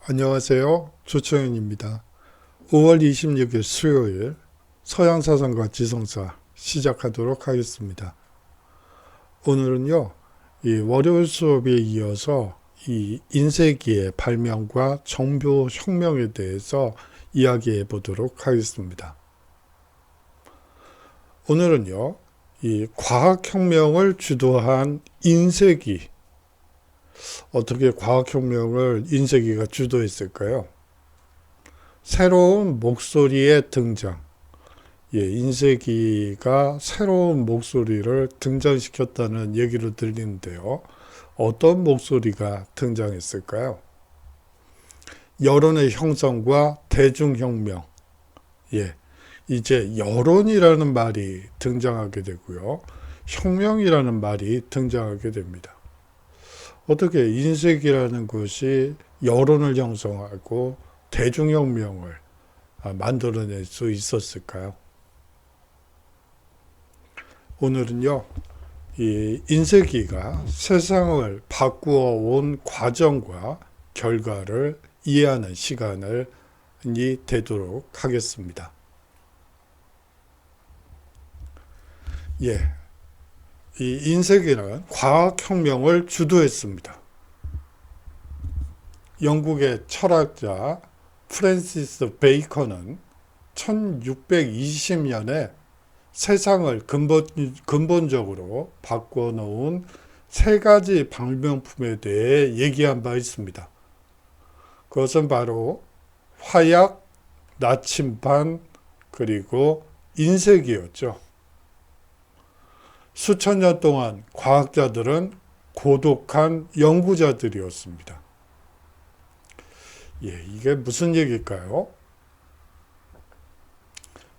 안녕하세요. 조청현입니다. 5월 26일 수요일 서양사상과 지성사 시작하도록 하겠습니다. 오늘은요, 이 월요일 수업에 이어서 이 인쇄기의 발명과 정보혁명에 대해서 이야기해 보도록 하겠습니다. 오늘은요, 이 과학혁명을 주도한 인쇄기, 어떻게 과학혁명을 인쇄기가 주도했을까요? 새로운 목소리의 등장. 인쇄기가 새로운 목소리를 등장시켰다는 얘기를 들리는데요. 어떤 목소리가 등장했을까요? 여론의 형성과 대중혁명. 이제 여론이라는 말이 등장하게 되고요. 혁명이라는 말이 등장하게 됩니다. 어떻게 인쇄기라는 것이 여론을 형성하고 대중혁명을 만들어낼 수 있었을까요? 오늘은요, 이 인쇄기가 세상을 바꾸어 온 과정과 결과를 이해하는 시간이 되도록 하겠습니다. 이 인쇄기는 과학혁명을 주도했습니다. 영국의 철학자 프랜시스 베이컨은 1620년에 세상을 근본적으로 바꿔놓은 세 가지 발명품에 대해 얘기한 바 있습니다. 그것은 바로 화약, 나침반, 그리고 인쇄기였죠. 수천 년 동안 과학자들은 고독한 연구자들이었습니다. 이게 무슨 얘기일까요?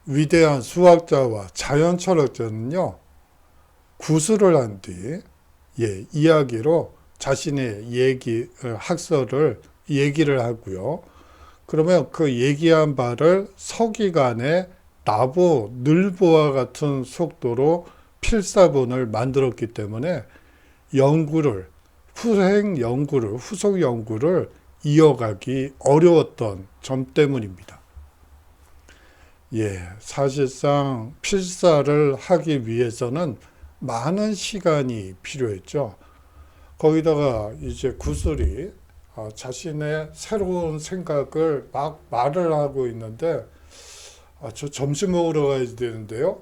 위대한 수학자와 자연 철학자는요, 구술을 한 뒤, 이야기로 자신의 학설을 얘기를 하고요. 그러면 그 얘기한 바를 서기관에 늘보와 같은 속도로 필사본을 만들었기 때문에 후속 연구를 이어가기 어려웠던 점 때문입니다. 사실상 필사를 하기 위해서는 많은 시간이 필요했죠. 거기다가 이제 구슬이 자신의 새로운 생각을 막 말을 하고 있는데, 저 점심 먹으러 가야 되는데요.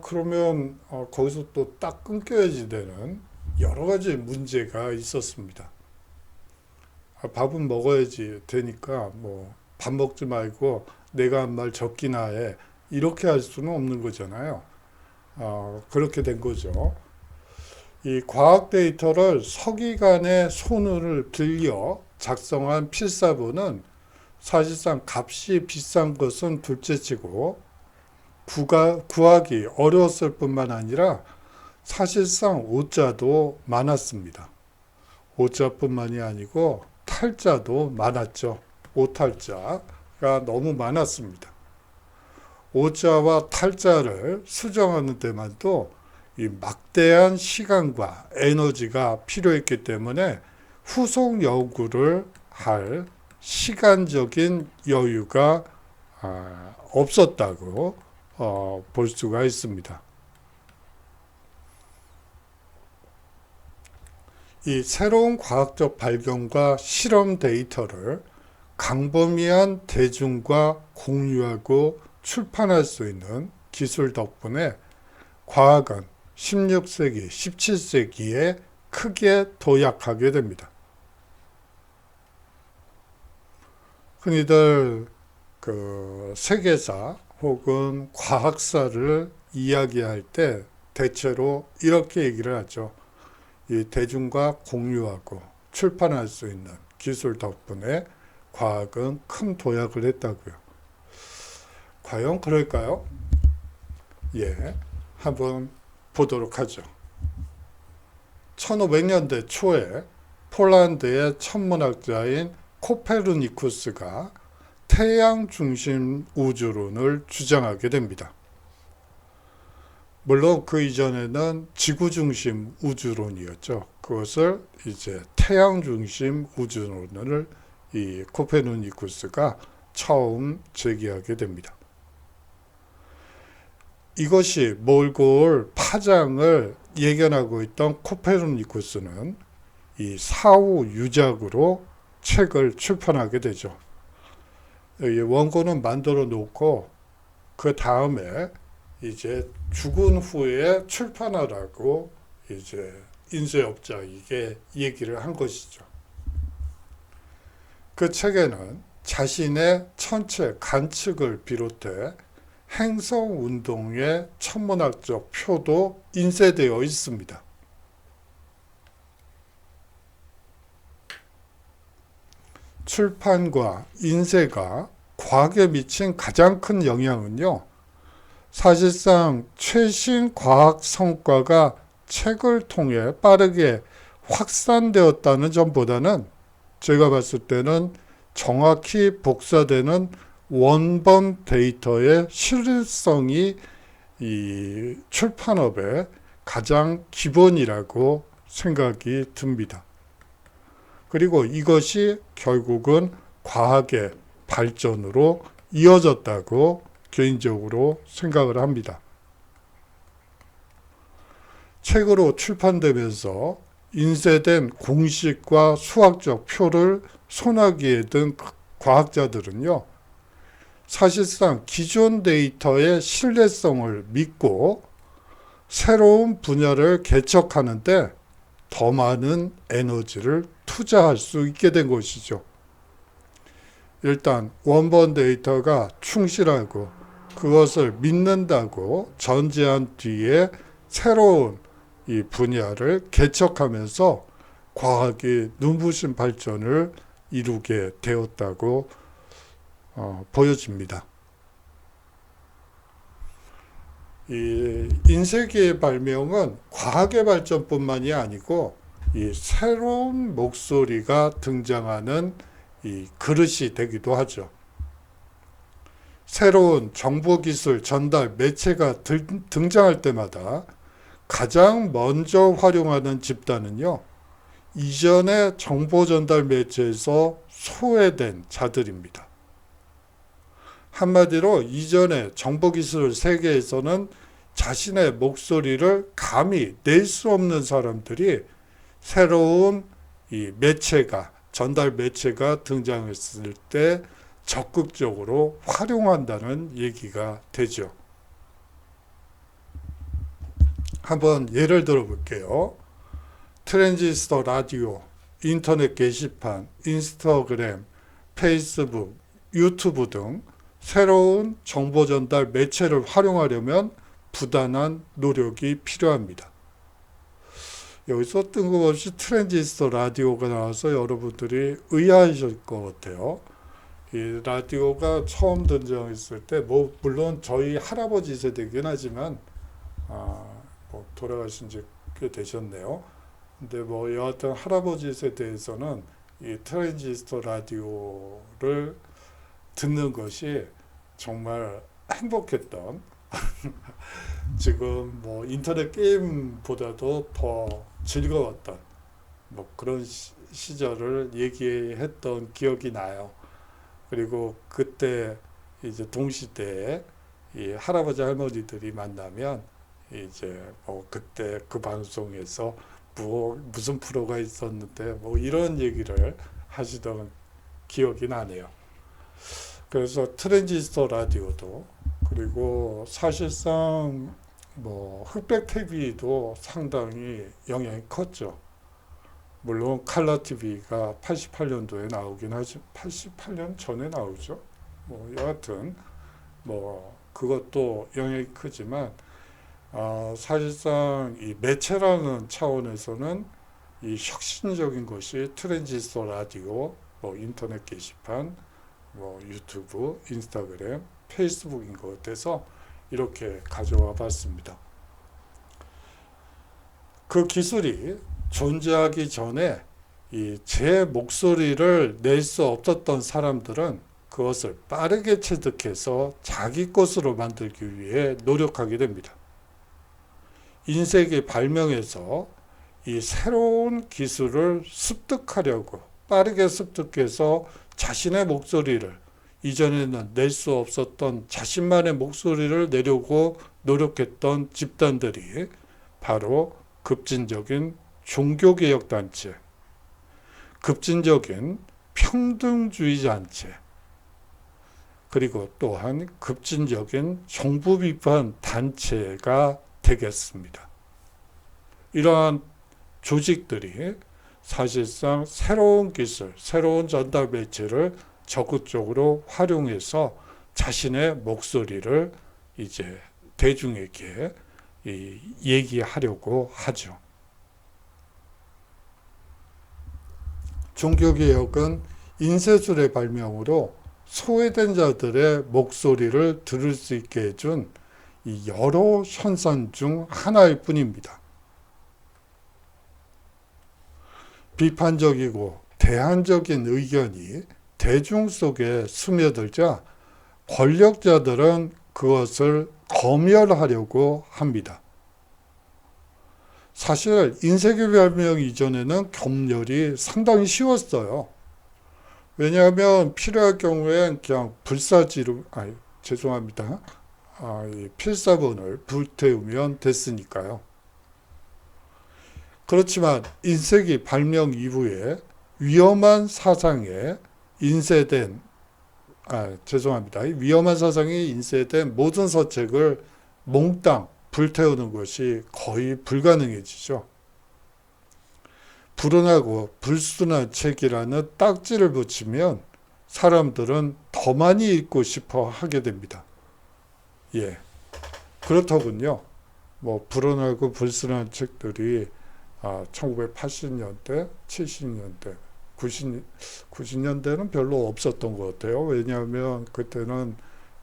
그러면 거기서 또 딱 끊겨야지 되는 여러 가지 문제가 있었습니다. 밥은 먹어야지 되니까 밥 먹지 말고 내가 한 말 적기나 해. 이렇게 할 수는 없는 거잖아요. 그렇게 된 거죠. 이 과학 데이터를 서기관의 손을 빌려 작성한 필사본은 사실상 값이 비싼 것은 둘째치고 구하기 어려웠을 뿐만 아니라 사실상 오자도 많았습니다. 오자뿐만이 아니고 탈자도 많았죠. 오탈자가 너무 많았습니다. 오자와 탈자를 수정하는 데만도 이 막대한 시간과 에너지가 필요했기 때문에 후속 연구를 할 시간적인 여유가 없었다고 볼 수가 있습니다. 이 새로운 과학적 발견과 실험 데이터를 광범위한 대중과 공유하고 출판할 수 있는 기술 덕분에 과학은 16세기, 17세기에 크게 도약하게 됩니다. 흔히들 세계사 혹은 과학사를 이야기할 때 대체로 이렇게 얘기를 하죠. 이 대중과 공유하고 출판할 수 있는 기술 덕분에 과학은 큰 도약을 했다고요. 과연 그럴까요? 한번 보도록 하죠. 1500년대 초에 폴란드의 천문학자인 코페르니쿠스가 태양 중심 우주론을 주장하게 됩니다. 물론 그 이전에는 지구 중심 우주론이었죠. 그것을 이제 태양 중심 우주론을 이 코페르니쿠스가 처음 제기하게 됩니다. 이것이 몰골 파장을 예견하고 있던 코페르니쿠스는 이 사후 유작으로 책을 출판하게 되죠. 원고는 만들어 놓고 그 다음에 이제 죽은 후에 출판하라고 이제 인쇄업자에게 얘기를 한 것이죠. 그 책에는 자신의 천체 관측을 비롯해 행성운동의 천문학적 표도 인쇄되어 있습니다. 출판과 인쇄가 과학에 미친 가장 큰 영향은요, 사실상 최신 과학 성과가 책을 통해 빠르게 확산되었다는 점보다는 제가 봤을 때는 정확히 복사되는 원본 데이터의 신뢰성이 이 출판업의 가장 기본이라고 생각이 듭니다. 그리고 이것이 결국은 과학의 발전으로 이어졌다고 개인적으로 생각을 합니다. 책으로 출판되면서 인쇄된 공식과 수학적 표를 손아귀에 든 과학자들은요, 사실상 기존 데이터의 신뢰성을 믿고 새로운 분야를 개척하는데 더 많은 에너지를 투자할 수 있게 된 것이죠. 일단 원본 데이터가 충실하고 그것을 믿는다고 전제한 뒤에 새로운 이 분야를 개척하면서 과학이 눈부신 발전을 이루게 되었다고 보여집니다. 이 인쇄기의 발명은 과학의 발전뿐만이 아니고 이 새로운 목소리가 등장하는 이 그릇이 되기도 하죠. 새로운 정보기술 전달 매체가 등장할 때마다 가장 먼저 활용하는 집단은요, 이전의 정보 전달 매체에서 소외된 자들입니다. 한마디로 이전의 정보기술 세계에서는 자신의 목소리를 감히 낼 수 없는 사람들이 새로운 이 매체가, 전달 매체가 등장했을 때 적극적으로 활용한다는 얘기가 되죠. 한번 예를 들어 볼게요. 트랜지스터 라디오, 인터넷 게시판, 인스타그램, 페이스북, 유튜브 등 새로운 정보 전달 매체를 활용하려면 부단한 노력이 필요합니다. 여기서 뜬금없이 트랜지스터 라디오가 나와서 여러분들이 의아하실 것 같아요. 이 라디오가 처음 등장했을 때, 물론 저희 할아버지 세대이긴 하지만, 돌아가신 지 꽤 되셨네요. 근데 여하튼 할아버지 세대에서는 이 트랜지스터 라디오를 듣는 것이 정말 행복했던, 지금 인터넷 게임보다도 더 즐거웠던 그런 시절을 얘기했던 기억이 나요. 그리고 그때 이제 동시대에 이 할아버지 할머니들이 만나면 이제 그때 그 방송에서 무슨 프로가 있었는데 이런 얘기를 하시던 기억이 나네요. 그래서 트랜지스터 라디오도, 그리고 사실상 흑백 TV도 상당히 영향이 컸죠. 물론 칼라 TV가 88년도에 나오긴 하지, 88년 전에 나오죠. 여하튼 그것도 영향이 크지만, 사실상 이 매체라는 차원에서는 이 혁신적인 것이 트랜지스터 라디오, 인터넷 게시판, 유튜브, 인스타그램, 페이스북인 것 같아서 이렇게 가져와 봤습니다. 그 기술이 존재하기 전에 제 목소리를 낼 수 없었던 사람들은 그것을 빠르게 체득해서 자기 것으로 만들기 위해 노력하게 됩니다. 인쇄기 발명에서 이 새로운 기술을 습득하려고 빠르게 습득해서 자신의 목소리를, 이전에는 낼 수 없었던 자신만의 목소리를 내려고 노력했던 집단들이 바로 급진적인 종교개혁단체, 급진적인 평등주의단체, 그리고 또한 급진적인 정부 비판 단체가 되겠습니다. 이러한 조직들이 사실상 새로운 기술, 새로운 전달 매체를 적극적으로 활용해서 자신의 목소리를 이제 대중에게 얘기하려고 하죠. 종교개혁은 인쇄술의 발명으로 소외된 자들의 목소리를 들을 수 있게 해준 이 여러 현상 중 하나일 뿐입니다. 비판적이고 대안적인 의견이 대중 속에 스며들자 권력자들은 그것을 검열하려고 합니다. 사실 인쇄기 발명 이전에는 검열이 상당히 쉬웠어요. 왜냐하면 필요할 경우엔 그냥 불사지로, 죄송합니다. 필사본을 불태우면 됐으니까요. 그렇지만 인쇄기 발명 이후에 위험한 사상에 인쇄된, 위험한 사상이 인쇄된 모든 서책을 몽땅 불태우는 것이 거의 불가능해지죠. 불운하고 불순한 책이라는 딱지를 붙이면 사람들은 더 많이 읽고 싶어 하게 됩니다. 예. 그렇더군요. 불운하고 불순한 책들이 1980년대, 70년대, 90년대는 별로 없었던 것 같아요. 왜냐하면 그때는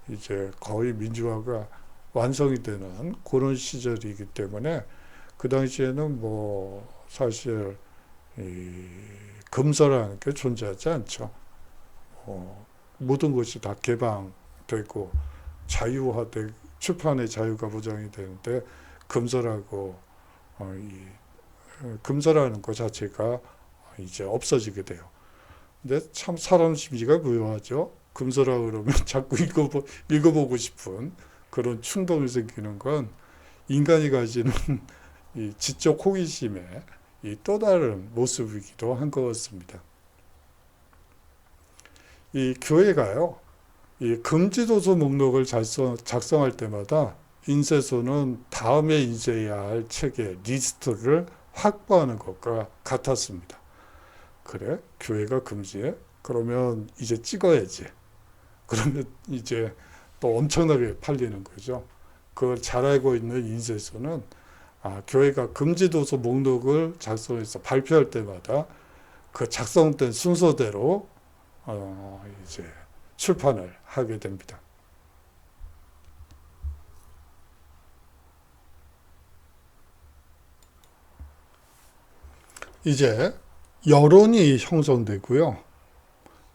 이제 거의 민주화가 완성이 되는 그런 시절이기 때문에 그 당시에는 사실 금서라는 게 존재하지 않죠. 모든 것이 다 개방되고 자유화되고 출판의 자유가 보장이 되는데 금서라고 금서라는 것 자체가 이제 없어지게 돼요. 근데 참 사람 심리가 묘하죠. 금서라 그러면 자꾸 읽어보고 싶은 그런 충동이 생기는 건 인간이 가지는 이 지적 호기심의 이 또 다른 모습이기도 한 것 같습니다. 이 교회가요, 이 금지도서 목록을 작성할 때마다 인쇄소는 다음에 인쇄해야 할 책의 리스트를 확보하는 것과 같았습니다. 그래? 교회가 금지해? 그러면 이제 찍어야지. 그러면 이제 또 엄청나게 팔리는 거죠. 그걸 잘 알고 있는 인쇄소는 교회가 금지도서 목록을 작성해서 발표할 때마다 그 작성된 순서대로 이제 출판을 하게 됩니다. 이제 여론이 형성되고요.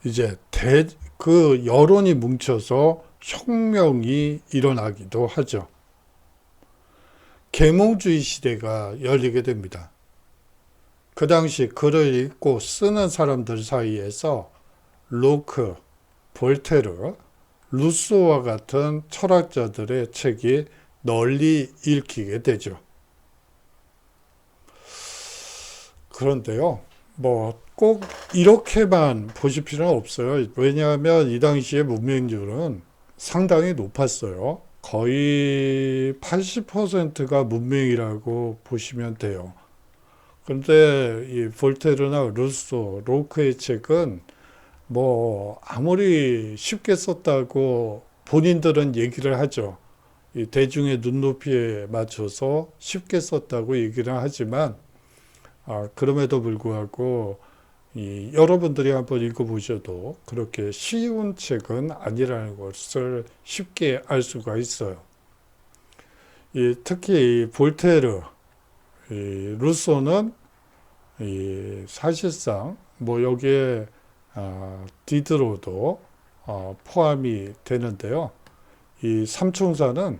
이제 그 여론이 뭉쳐서 혁명이 일어나기도 하죠. 계몽주의 시대가 열리게 됩니다. 그 당시 글을 읽고 쓰는 사람들 사이에서 로크, 볼테르, 루소와 같은 철학자들의 책이 널리 읽히게 되죠. 그런데요, 꼭 이렇게만 보실 필요는 없어요. 왜냐하면 이 당시의 문맹률은 상당히 높았어요. 거의 80%가 문맹이라고 보시면 돼요. 그런데 이 볼테르나 루소, 로크의 책은 아무리 쉽게 썼다고 본인들은 얘기를 하죠. 이 대중의 눈높이에 맞춰서 쉽게 썼다고 얘기를 하지만 그럼에도 불구하고 여러분들이 한번 읽어보셔도 그렇게 쉬운 책은 아니라는 것을 쉽게 알 수가 있어요. 특히 볼테르, 루소는 사실상 여기에 디드로도 포함이 되는데요. 이 삼총사는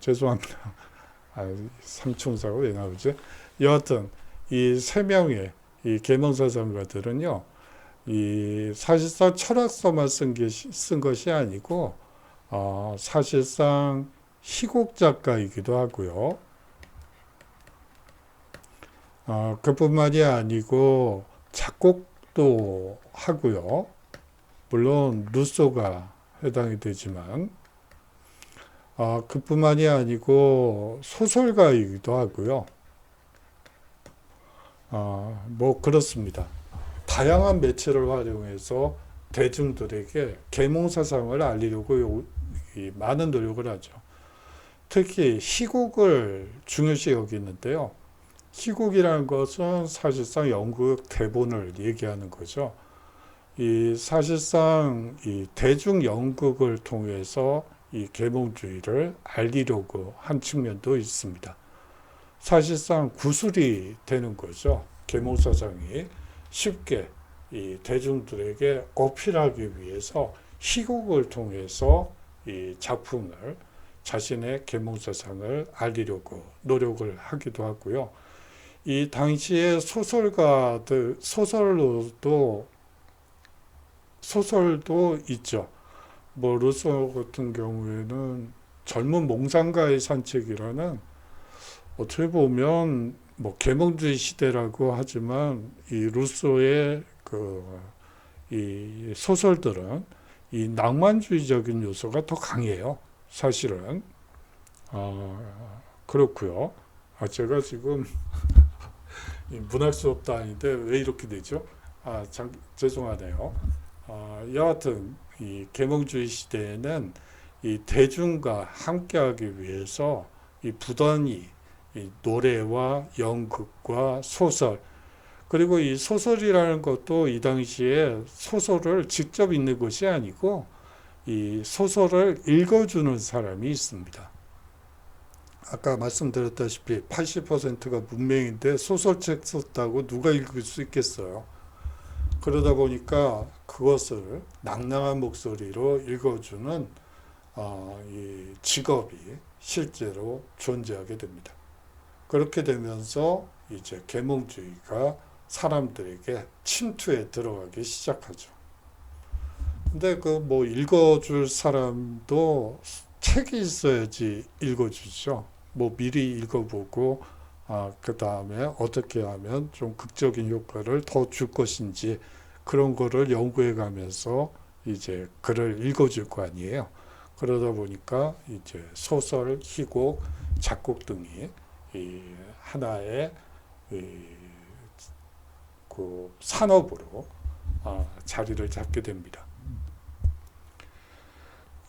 죄송합니다. 삼총사가 왜 나오지? 여하튼 이 세 명의 이 계몽사상가들은요, 이 사실상 철학서만 쓴 것이 아니고 사실상 희곡 작가이기도 하고요. 그뿐만이 아니고 작곡도 하고요. 물론 루소가 해당이 되지만 그뿐만이 아니고 소설가이기도 하고요. 뭐 그렇습니다. 다양한 매체를 활용해서 대중들에게 계몽사상을 알리려고 많은 노력을 하죠. 특히 희곡을 중요시 여기는데요. 희곡이라는 것은 사실상 연극 대본을 얘기하는 거죠. 사실상 이 대중 연극을 통해서 이 계몽주의를 알리려고 한 측면도 있습니다. 사실상 구술이 되는 거죠. 계몽사상이 쉽게 이 대중들에게 어필하기 위해서 희곡을 통해서 이 작품을 자신의 계몽사상을 알리려고 노력을 하기도 하고요. 이 당시에 소설가들 소설도 있죠. 뭐 루소 같은 경우에는 젊은 몽상가의 산책이라는 어떻게 보면 뭐 계몽주의 시대라고 하지만 이 루소의 이 소설들은 이 낭만주의적인 요소가 더 강해요. 사실은 그렇고요. 제가 지금 문학 수업도 아닌데 왜 이렇게 되죠? 죄송하네요. 여하튼 이 계몽주의 시대에는 이 대중과 함께하기 위해서 이 부단히 이 노래와 연극과 소설, 그리고 이 소설이라는 것도 이 당시에 소설을 직접 읽는 것이 아니고 이 소설을 읽어주는 사람이 있습니다. 아까 말씀드렸다시피 80%가 문맹인데 소설책 썼다고 누가 읽을 수 있겠어요. 그러다 보니까 그것을 낭낭한 목소리로 읽어주는 이 직업이 실제로 존재하게 됩니다. 그렇게 되면서 이제 계몽주의가 사람들에게 침투해 들어가기 시작하죠. 근데 뭐 읽어줄 사람도 책이 있어야지 읽어주죠. 뭐 미리 읽어보고 그 다음에 어떻게 하면 좀 극적인 효과를 더 줄 것인지 그런 거를 연구해 가면서 이제 글을 읽어줄 거 아니에요. 그러다 보니까 이제 소설, 희곡, 작곡 등이 이 하나의 그 산업으로 자리를 잡게 됩니다.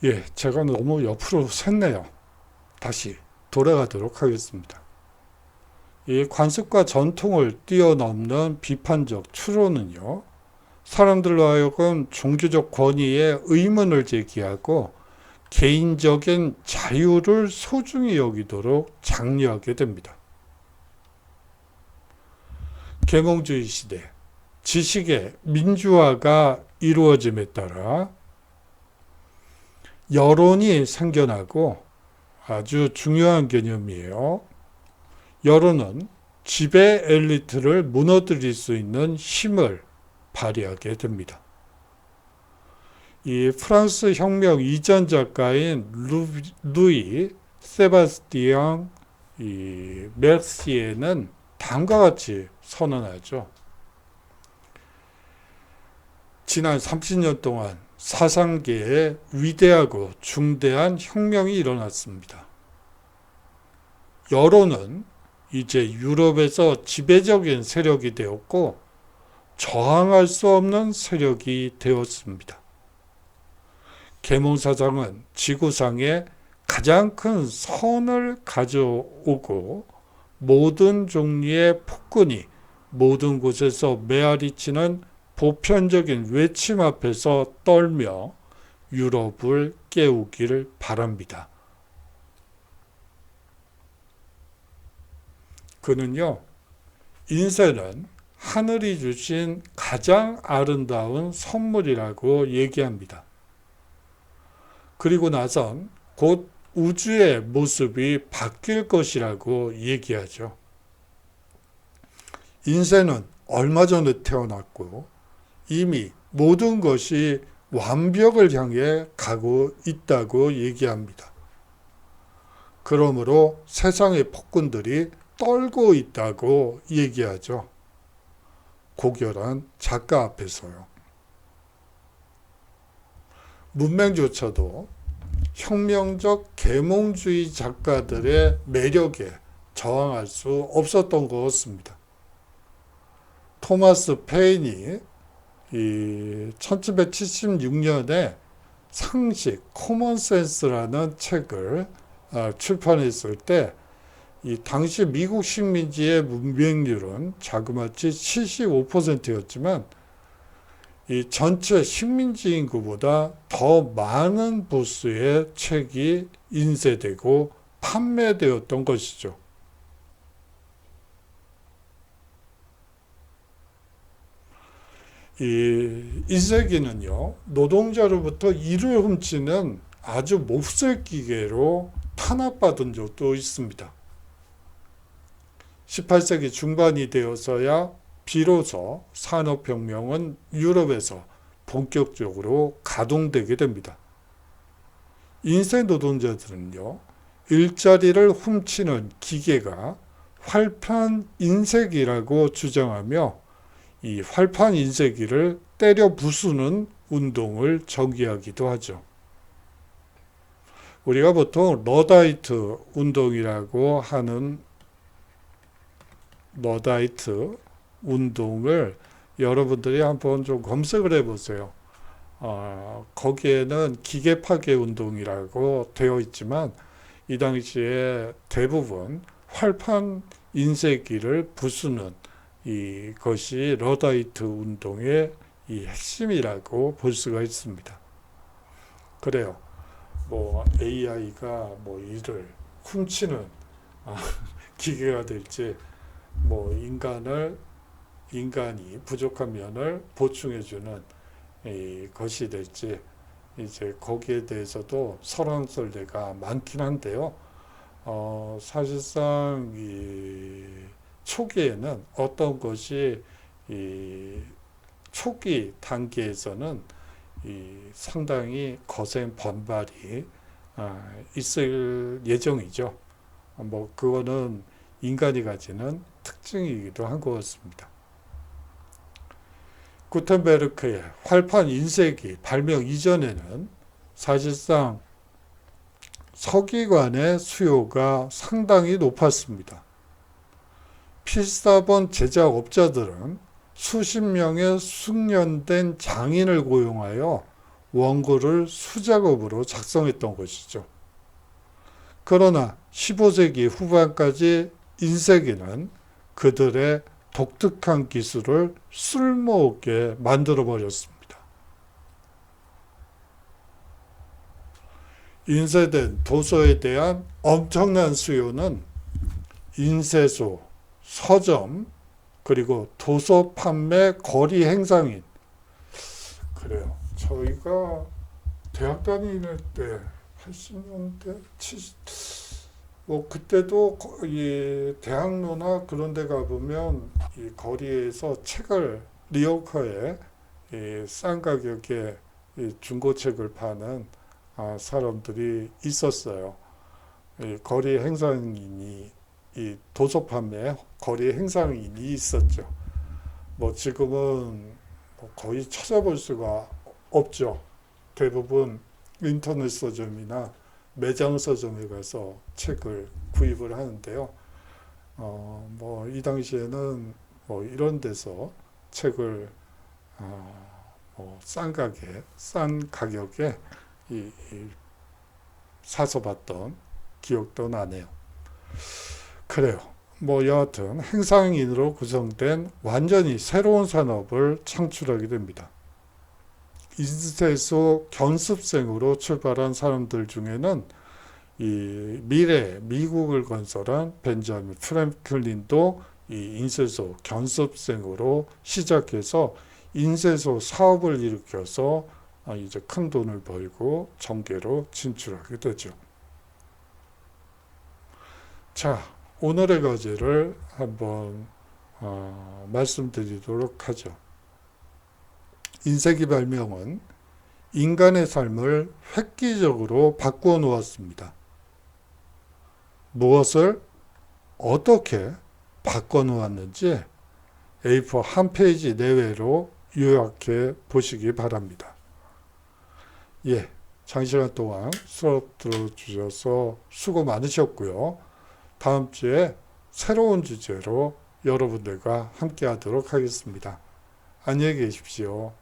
예, 제가 너무 옆으로 샜네요. 다시 돌아가도록 하겠습니다. 이 관습과 전통을 뛰어넘는 비판적 추론은요, 사람들로 하여금 종교적 권위에 의문을 제기하고 개인적인 자유를 소중히 여기도록 장려하게 됩니다. 계몽주의 시대, 지식의 민주화가 이루어짐에 따라 여론이 생겨나고 아주 중요한 개념이에요. 여론은 지배 엘리트를 무너뜨릴 수 있는 힘을 발휘하게 됩니다. 이 프랑스 혁명 이전 작가인 루이 세바스티앙 메르시에는 다음과 같이 선언하죠. 지난 30년 동안 사상계에 위대하고 중대한 혁명이 일어났습니다. 여론은 이제 유럽에서 지배적인 세력이 되었고 저항할 수 없는 세력이 되었습니다. 계몽사상은 지구상에 가장 큰 선을 가져오고 모든 종류의 폭군이 모든 곳에서 메아리치는 보편적인 외침 앞에서 떨며 유럽을 깨우기를 바랍니다. 그는요, 인생은 하늘이 주신 가장 아름다운 선물이라고 얘기합니다. 그리고 나선 곧 우주의 모습이 바뀔 것이라고 얘기하죠. 인생은 얼마 전에 태어났고 이미 모든 것이 완벽을 향해 가고 있다고 얘기합니다. 그러므로 세상의 폭군들이 떨고 있다고 얘기하죠. 고결한 작가 앞에서요. 문맹조차도 혁명적 계몽주의 작가들의 매력에 저항할 수 없었던 것 같습니다. 토마스 페인이 이 1776년에 상식, 코먼센스라는 책을 출판했을 때 이 당시 미국 식민지의 문맹률은 자그마치 75%였지만 이 전체 식민지 인구보다 더 많은 부수의 책이 인쇄되고 판매되었던 것이죠. 이 인쇄기는요, 노동자로부터 일을 훔치는 아주 몹쓸 기계로 탄압받은 적도 있습니다. 18세기 중반이 되어서야 비로소 산업혁명은 유럽에서 본격적으로 가동되게 됩니다. 인쇄 노동자들은요, 일자리를 훔치는 기계가 활판 인쇄기라고 주장하며 이 활판 인쇄기를 때려 부수는 운동을 전개하기도 하죠. 우리가 보통 러다이트 운동이라고 하는 러다이트 운동을 여러분들이 한번 좀 검색을 해보세요. 거기에는 기계 파괴 운동이라고 되어 있지만 이 당시에 대부분 활판 인쇄기를 부수는 이것이 러다이트 운동의 이 핵심이라고 볼 수가 있습니다. 그래요. 뭐 AI가 뭐 일을 훔치는 기계가 될지, 뭐 인간이 부족한 면을 보충해주는 것이 될지, 이제 거기에 대해서도 설왕설래가 많긴 한데요. 사실상 이 초기에는 어떤 것이 이 초기 단계에서는 상당히 거센 반발이 있을 예정이죠. 뭐 그거는 인간이 가지는 특징이기도 한 것 같습니다. 구텐베르크의 활판 인쇄기 발명 이전에는 사실상 서기관의 수요가 상당히 높았습니다. 필사본 제작업자들은 수십 명의 숙련된 장인을 고용하여 원고를 수작업으로 작성했던 것이죠. 그러나 15세기 후반까지 인쇄기는 그들의 독특한 기술을 쓸모없게 만들어버렸습니다. 인쇄된 도서에 대한 엄청난 수요는 인쇄소, 서점, 그리고 도서 판매 거리 행사인. 그래요. 저희가 대학 다닐 때 80년대, 70, 뭐 그때도 이 대학로나 그런 데 가보면 이 거리에서 책을 리어커에 싼 가격에 중고책을 파는 사람들이 있었어요. 거리 행사인이 이 도서 판매 거리 행사인이 있었죠. 뭐 지금은 뭐 거의 찾아볼 수가 없죠. 대부분 인터넷 서점이나 매장 서점에 가서 책을 구입을 하는데요. 뭐 이 당시에는 뭐 이런 데서 책을 뭐 싼 가격에 사서 봤던 기억도 나네요. 그래요. 뭐 여하튼 행상인으로 구성된 완전히 새로운 산업을 창출하게 됩니다. 인쇄소 견습생으로 출발한 사람들 중에는 이 미래 미국을 건설한 벤자민 프랭클린도 이 인쇄소 견습생으로 시작해서 인쇄소 사업을 일으켜서 이제 큰 돈을 벌고 정계로 진출하게 되죠. 자, 오늘의 과제를 한번 말씀드리도록 하죠. 인쇄기 발명은 인간의 삶을 획기적으로 바꾸어 놓았습니다. 무엇을 어떻게 바꿔 놓았는지 A4 한 페이지 내외로 요약해 보시기 바랍니다. 예, 장시간 동안 수업 들어주셔서 수고 많으셨고요. 다음 주에 새로운 주제로 여러분들과 함께 하도록 하겠습니다. 안녕히 계십시오.